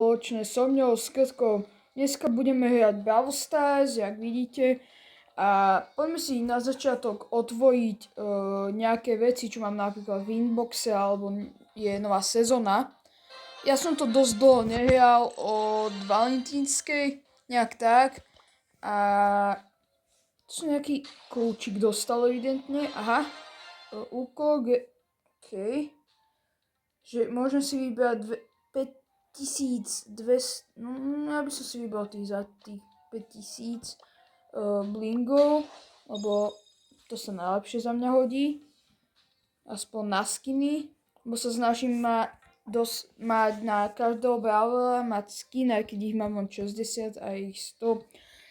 spoločne so mňou, s Krtkou. Dneska budeme hrať Brawl Stars, jak vidíte. A poďme si na začiatok otvoriť nejaké veci, čo mám napríklad v inboxe, alebo je nová sezóna. Ja som to dosť dlho nehral od Valentínskej, nejak tak. A to som nejaký kľúčik dostal evidentne. Aha. Úkol, okej. Že môžem si vybrať 5200, no ja by som si vybral za tých 5000 blingov, lebo to sa najlepšie za mňa hodí, aspoň na skiny, lebo sa snažím mať na každého brawlera mať skin, aj keď ich mám len 60 a ich 100.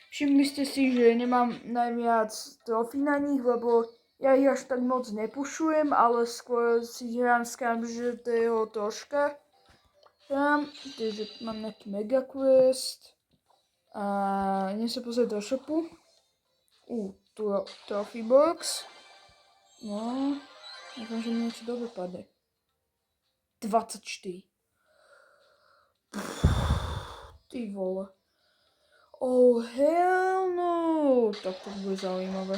Všimli ste si, že nemám najviac trofí na nich, lebo ja ich až tak moc nepušujem, ale skôr si hrám z každého troška. Takže mám nejaký mega quest a idem sa pozrieť do shopu. Tu trophy box. No, dúfam, že mi niečo dobre padne. 24. Ty vole. Oh hell no. Tak to bude zaujímavé.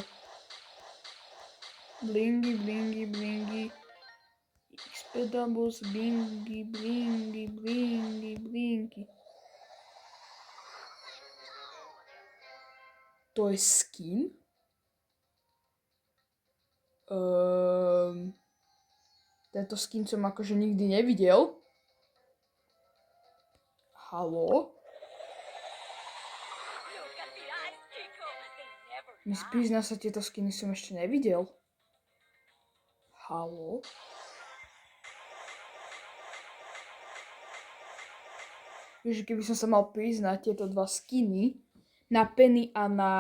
Blingy, blingy, blingy. XP doubles, blingy, blingy, blingy, blingy. To je skin? Tento skin som akože nikdy nevidel. Haló? Prizná sa, tieto skiny som ešte nevidel. Haló? Vieš, keby som sa mal priznať tieto dva skiny, na Penny a na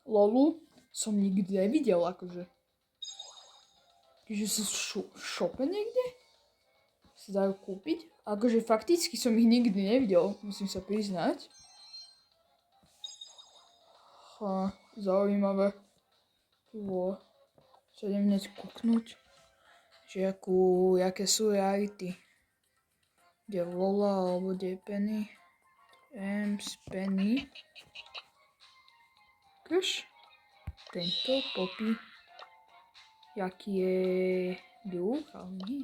Lolu, som nikdy nevidel, akože. Keďže sú v šope niekde? Sa dajú kúpiť? Akože fakticky som ich nikdy nevidel, musím sa priznať. Zaujímavé. Sa idem hneď kúknuť, že jaké sú reality. Kde je Lola, alebo kde je Penny. Ems, Penny. Krš. Tento, Poppy. Jaký je druh, ale nie.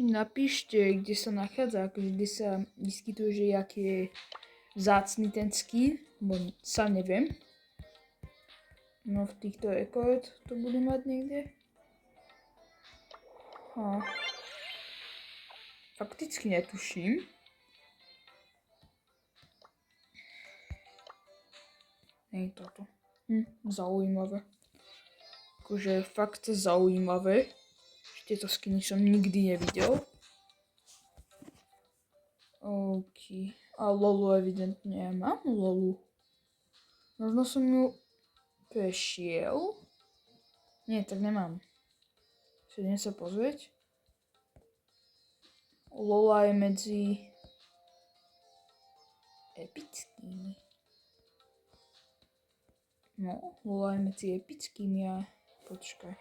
Napíšte, kde sa nachádza, akože kde sa vyskytuje, že jaký je vzácny ten skin, bo sa neviem. No v týchto rekord to budú mať niekde. Fakticky netuším. Nie je toto. Zaujímavé. Akože fakt zaujímavé. Tieto skiny som nikdy nevidel. OK. A Lolu evidentne ja mám Lolu. Možno som ju prešiel. Nie, tak nemám. Idem sa pozrieť. Lola je medzi epickými. No, Lola je medzi epickými a počkaj.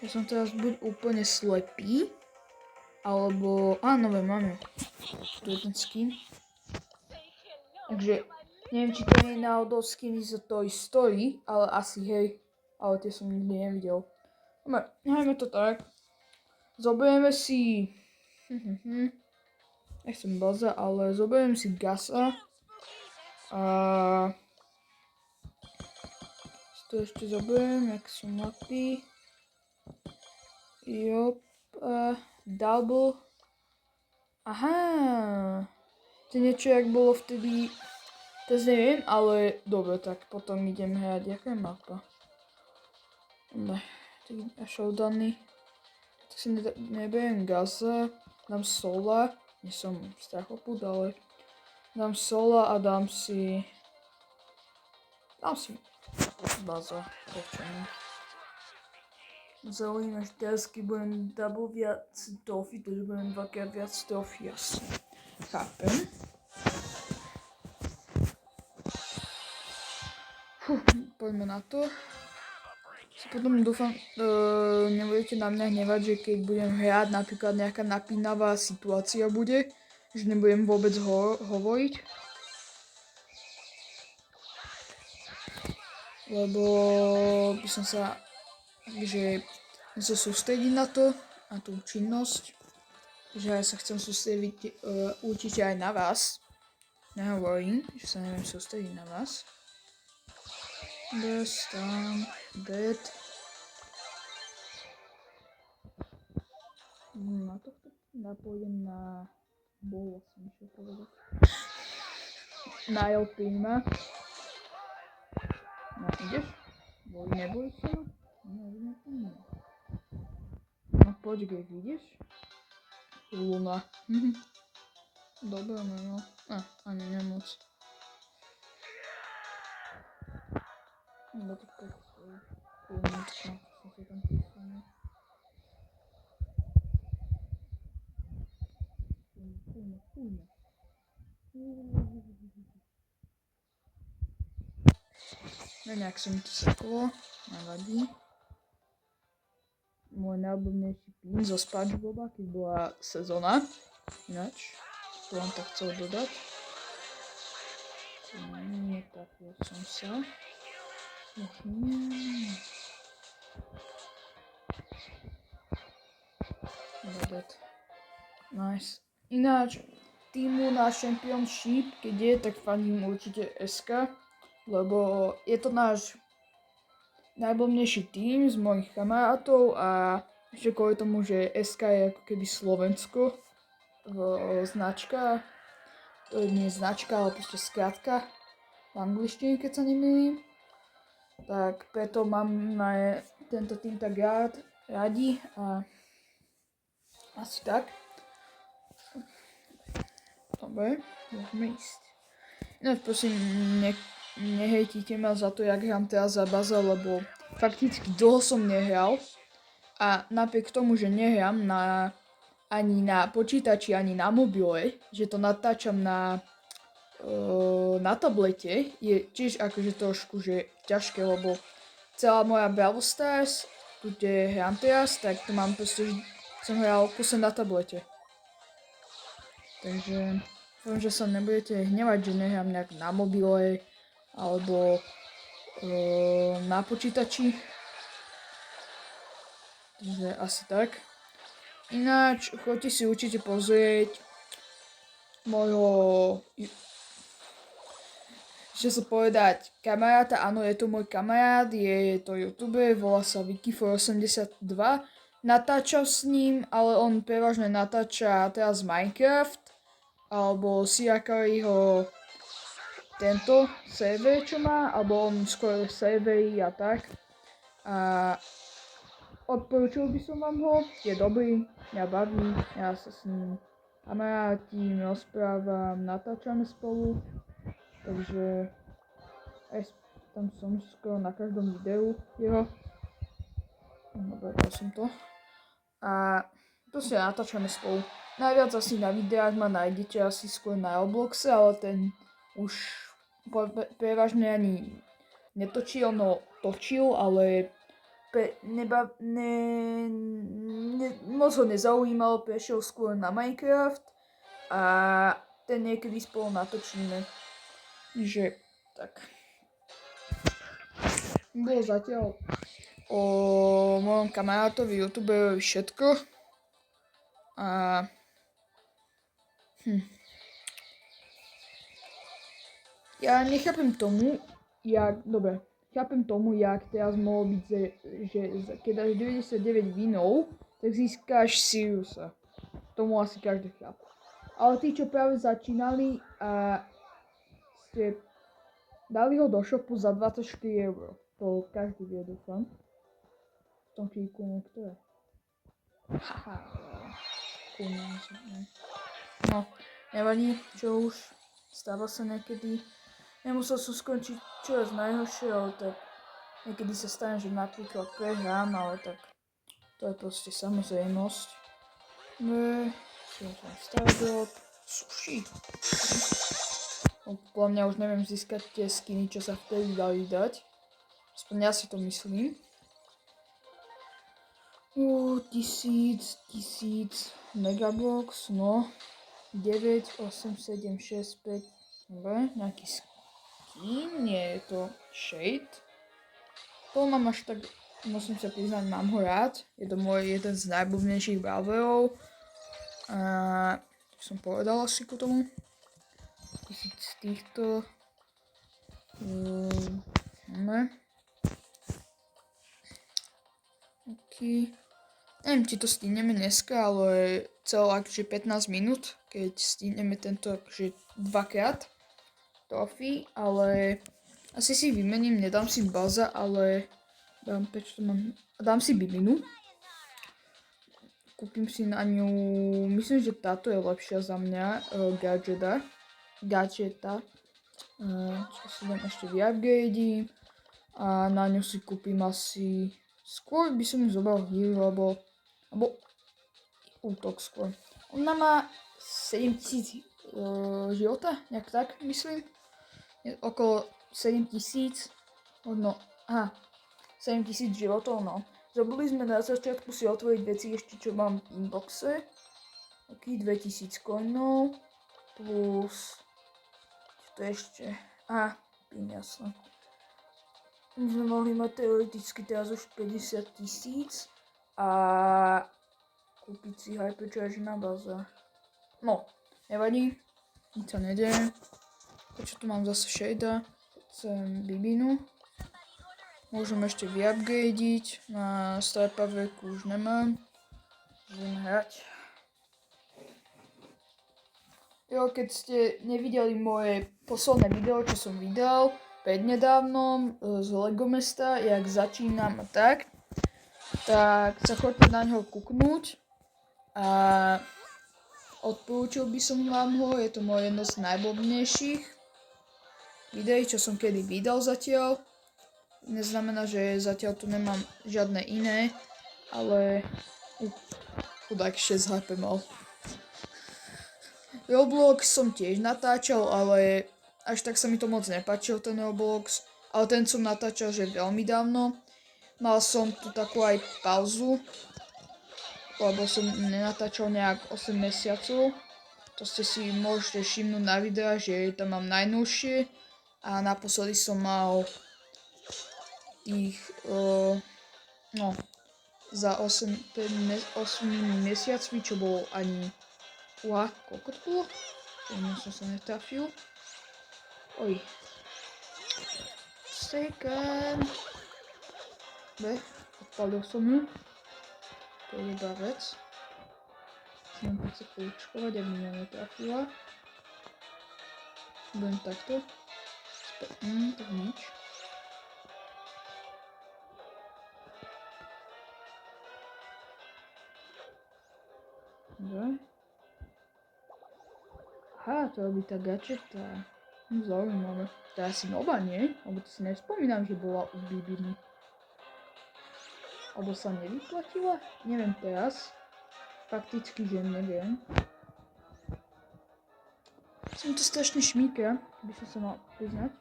Ja som teraz buď úplne slepý, alebo... nové máme. Tu je ten skin. Takže neviem, či to nie je náhodou skiny z Toy Story, ale asi hej. Ale tie som nikdy nevidel. Hajme to tak. Zoberieme si... Nechcem Baza, ale zoberiem si Gasa. A... to ešte zoberiem, jak sú mapy. Jop, double. Aha, to je niečo, jak bolo vtedy, teraz neviem, ale dobre, tak potom idem hrať, jaká je mapa. Ne, tak showdowny. Tak si neberiem Gaza, dám Sola, nie som strachopud, ale dám Sola a dám si Baza, počujem. Zaujímavé, že teraz keď budem double viac trofy, takže budem dvakrát viac trofy, jasne. Chápem. Poďme na to. Potom dúfam, nebudete na mňa hnevať, že keď budem hrať, napríklad nejaká napínavá situácia bude, Že nebudem vôbec hovoriť. Lebo by som sa sústrediť na to, na tú činnosť. Že ja sa chcem sústrediť určite aj na vás. Nehovorím, že sa neviem sústrediť na vás. Tam, bed. Na tohto napôjdem na... Bolo som išiel povedať. Na Elpíma. No, ideš? Neboj sa? No, poď, keď ideš. Luna. Dobre, no. Ani nemoc. No to tak Lunečka, som si tam písal. Pújme. No nejak sa mi to seklo, nevadí. Môj najobľúbenejší pín zo SpongeBoba, keď bola sezóna. Ináč, to vám tak chcel dodať. Netrafil som sa. Nice. Ináč, týmu na Championship, keď je, tak fandím určite SK, lebo je to náš najobľúbenejší tým z mojich kamarátov a ešte kvôli tomu, že SK je ako keby Slovensko, značka, to nie je značka, ale proste skratka v angličtine, keď sa nemýlim. Tak preto mám na tento tým tak radi a asi tak. Dobre, môžeme ísť. Ináč prosím, nehejtite ma za to, jak hrám teraz za baza, lebo fakticky dlho som nehral a napriek tomu, že nehrám ani na počítači, ani na mobile, že to natáčam na tablete, je tiež akože trošku že ťažké, lebo celá moja Brawl Stars, tu kde hrám teraz, tak to mám proste, som hral kuse na tablete. Takže dúfam, že sa nebudete hnevať, že nehrám nejak na mobile alebo na počítači. Takže asi tak. Ináč, choďte si určite pozrieť môjho, čo sa povedať, kamaráta, áno, je to môj kamarát, je to youtuber, volá sa Wikifor82. Natáčam s ním, ale on prevažne natáča teraz Minecraft, alebo Siakariho tento server, čo má, alebo on skôr servery a tak. A odporúčil by som vám ho, je dobrý, mňa baví, ja sa s ním kamarátim, rozprávam, natáčame spolu. Takže aj tam som skoro na každom videu jeho. Dobre, dal som to. A to si natáčame spolu. Najviac asi na videách ma nájdete asi skôr na Robloxe, ale ten už prevažne ani netočil, no točil, ale moc ho nezaujímalo, prešiel skôr na Minecraft a ten niekedy spolu natočíme. Že tak. Bolo zatiaľ o mojom kamarátovi youtuberovi všetko. A ja nechápem tomu, chápem tomu, jak teraz mohlo byť, že keď dáš 99 winov, tak získáš Siriusa. Tomu asi každý chápe. Ale tí, čo práve začínali a ste dali ho do shopu za 24 €. To každý vie, dúfam. V tom klíku, no ktoré? Haha, no, nevadí, čo už. Stáva sa niekedy. Nemusel som skončiť čoraz najhoršie, ale tak niekedy sa stane, že napríklad prehrám, ale tak to je proste samozrejmosť. No, čo som stavil, sushi. Podľa mňa už neviem získať tie skiny, čo sa vtedy dali dať. Aspoň ja si to myslím. 1000 megabox, no. 9, 8, 7, 6, 5. Dobre, nejaký skin, nie je to shade. To mám až tak, musím sa priznať, mám ho rád. Je to môj jeden z najblúbenejších brawlerov. A som povedal asi ku tomu. 1000 z týchto. Máme. OK. Neviem, či to stihneme dneska, ale celo akože 15 minút, keď stihneme tento akože dvakrát trofy, ale asi si vymením, nedám si Baza, ale dám si Bibinu. Kúpim si na ňu, myslím, že táto je lepšia za mňa, gadgeta. Čo si dám ešte vyupgradím a na ňu si kúpim asi, skôr by som ju zobral heal, alebo útok skôr. Ona má 7000 života, nejak tak myslím. Je okolo 7000, možno, 7000 životov, no. Zabudli sme na začiatku si otvoriť veci ešte, čo mám v inboxe. OK, 2000 coinov, plus, čo to ešte, pin, jasno. My sme mohli mať teoreticky teraz už 50 000 a kúpiť si hypercharge na baze. No, nevadí, nič sa nedeje. Čo tu mám zase shada, chcem Bibinu. Môžem ešte vyupgradeiť, na Star Powerku už nemám. Budem hrať. Jo, keď ste nevideli moje posledné video, čo som vydal prednedávnom z Legomesta, jak začínam a tak sa choďte na ňo kúknúť a odporúčil by som vám ho, je to moje jedno z najblbnejších videí, čo som kedy vydal zatiaľ. Neznamená, že zatiaľ tu nemám žiadne iné, ale chudák 6 HP mal. Roblox som tiež natáčal, ale až tak sa mi to moc nepáčil ten Roblox, ale ten som natáčal, že veľmi dávno. Mal som tu takú aj pauzu, lebo som nenatáčal nejak 8 mesiacov. To ste si môžete všimnúť na videách, že tam mám najnovšie a naposledy som mal tých, za 8 mesiacmi, čo bolo ani, koľko to bolo? Som sa netrafil. Oj. Second. Odpalil som ju. To je dobrá vec. Musím sa poučkovať, aby mňa netrafila. Budem takto. Tak nič. Dobre. To robí tá gadžeta. Zaujímavé. To je asi nová, nie? Lebo to si nespomínam, že bola u Bibiny. Alebo sa nevyplatila? Neviem teraz. Fakticky, že neviem. Som to strašne šmíka, by som sa mal priznať.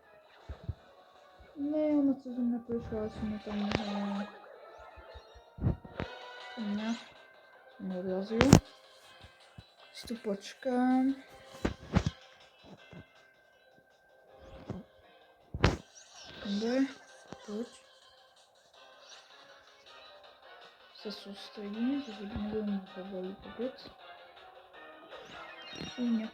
Ne, ona cez mňa prešla, ale som tam nehala. Mňa som odrazil. Si tu počkám. Dobre, poď. Sa sústredím, že nebudem hovoriť vôbec. Fúňa.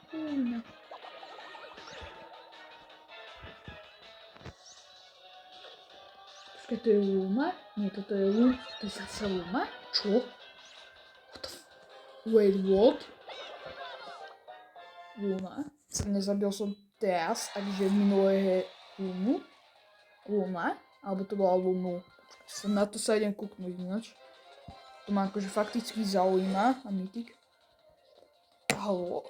Počkaj, to je Luma? Nie, toto je Luma. To je zase Luma? Čo? Wait, what? Luma? Nezabil som teraz, takže minulé je Luma? Alebo to bola Lumu? Na to sa idem kúknúť ináč. To ma akože fakticky zaujíma a mytik. Haló?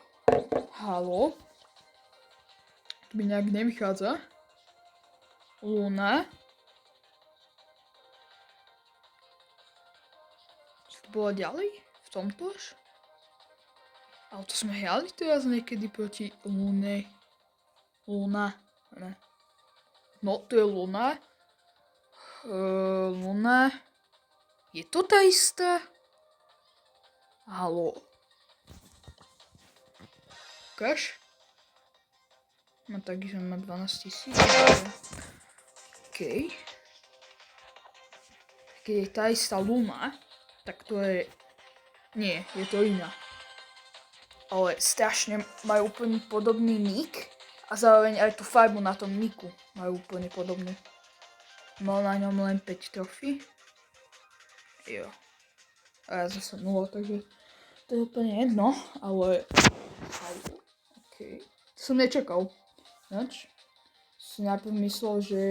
To mi nejak nevychádza. Luna. Čo to bolo ďalej? V tomto až? Ale to sme hrali teraz niekedy proti Lune. Luna. Ne. No, to je Luna. Luna. Je to tá istá? Haló. ukáž. No taky som má 12 000. OK. Keď je tá istá Luna, tak to je... Nie, je to iná. Ale strašne majú úplne podobný nick a zároveň aj tú farbu na tom nicku majú úplne podobnú. Mal na ňom len 5 trofí. Jo. A ja zase 0, takže to je úplne jedno, ale... OK. To som nečakal. Ináč si najprv myslel, že...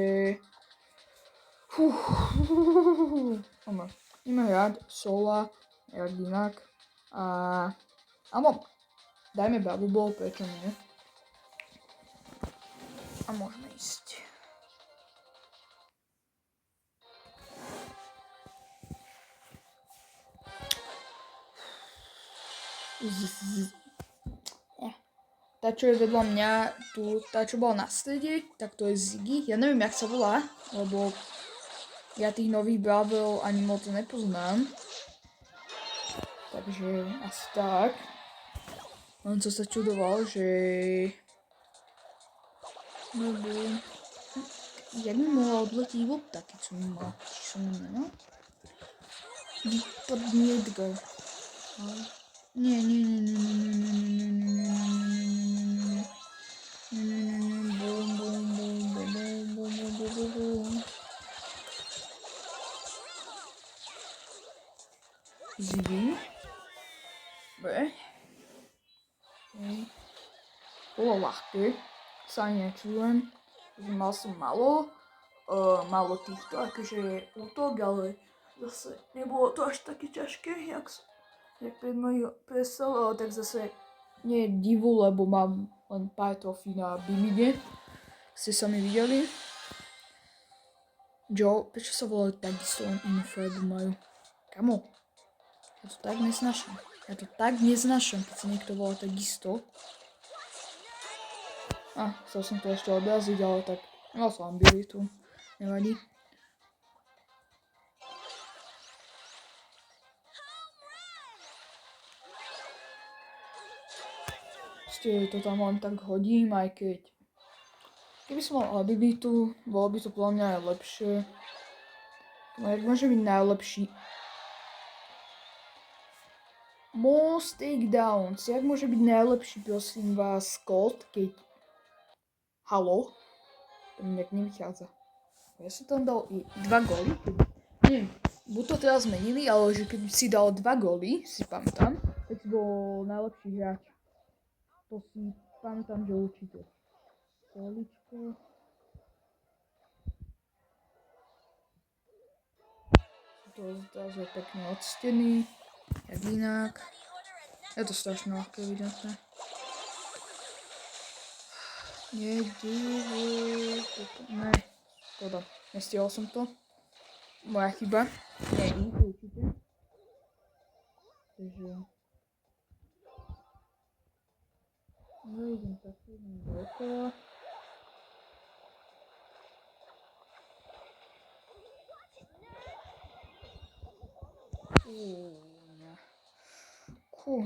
Ideme hrať Sola, jak inak. Áno, dajme Bubble Ball, prečo nie? A môžeme ísť. Tá, čo je vedľa mňa, tá, čo bola na strede, tak to je Ziggy. Ja neviem, jak sa volá, lebo ja tých nových Bubble ani moc nepoznám. Takže asi tak. On co sa čudoval, že... Jak mi mohla odletieť lopta, keď som mala, či som nemal? Vypadni Edgar. Nie. Ziggy. Dobre. Bolo ľahké. Sa ani nečudujem. Mal som malo týchto akože útok, ale zase nebolo to až také ťažké, jak pred mojou predstavou, ale tak zase nie je divu, lebo mám len pár trofí na Bimide. Ste sami videli. Joe, prečo sa volajú takisto, len inú farbu majú? Kamo, ja to tak neznášam. Keď sa niekto volá takisto. Chcel som to ešte odraziť, ale tak mal som abilitu, nevadí. To tam len tak hodím, aj keď... Keby som mal abilitu, bolo by to podľa mňa aj lepšie. No jak môže byť najlepší? Most takedowns. Jak môže byť najlepší, prosím vás, Colt, keď... Halo? To mi nejak nevychádza. Ja som tam dal 2 góly. Neviem, buď to teraz zmenili, ale že keď si dal 2 góly, si pamätám, tak si bol najlepší hráč. To si pamätám, že určite. Poličko. To je pekne od steny. Jak inak. Je to strašne ľahké, evidentne. Ne, škoda. Nestihol som to. Moja chyba. Nie, určite. Takže... idem takto, idem dookola.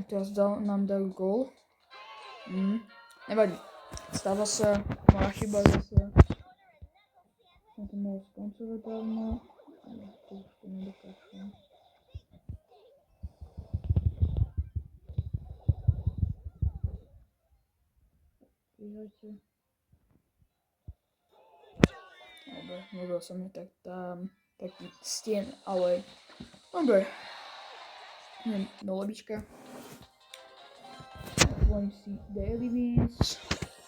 Teraz nám dajú gól. Nevadí. Stáva sa, moja chyba zase. Som to mohol skoncovať dávno. Ale to už to nedokážem. Prihajte. Dobre, nebol som mi tak tam taký stien, ale... Dobre. Idem do lobička. Otvorím si daily beans,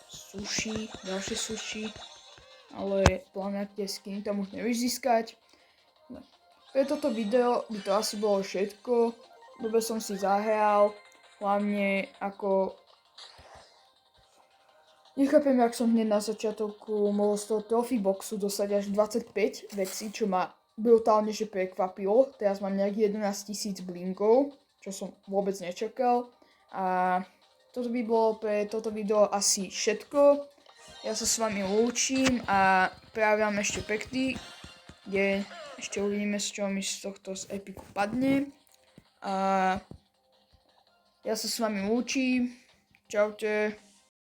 sushi, ďalšie sushi, ale plán tie skiny tam už nevieš získať. No. Pre toto video by to asi bolo všetko. Dobre som si zahral, hlavne ako... Nechápem, jak som hneď na začiatku mohol z toho trophy boxu dostať až 25 vecí, čo ma brutálne že prekvapilo. Teraz mám nejakých 11 000 blinkov, čo som vôbec nečakal. A toto by bolo pre toto video asi všetko. Ja sa s vami lúčim a práve vám ešte pekný deň. Ešte uvidíme, z čoho mi z tohto z Epiku padne. A ja sa s vami lúčim. Čaute.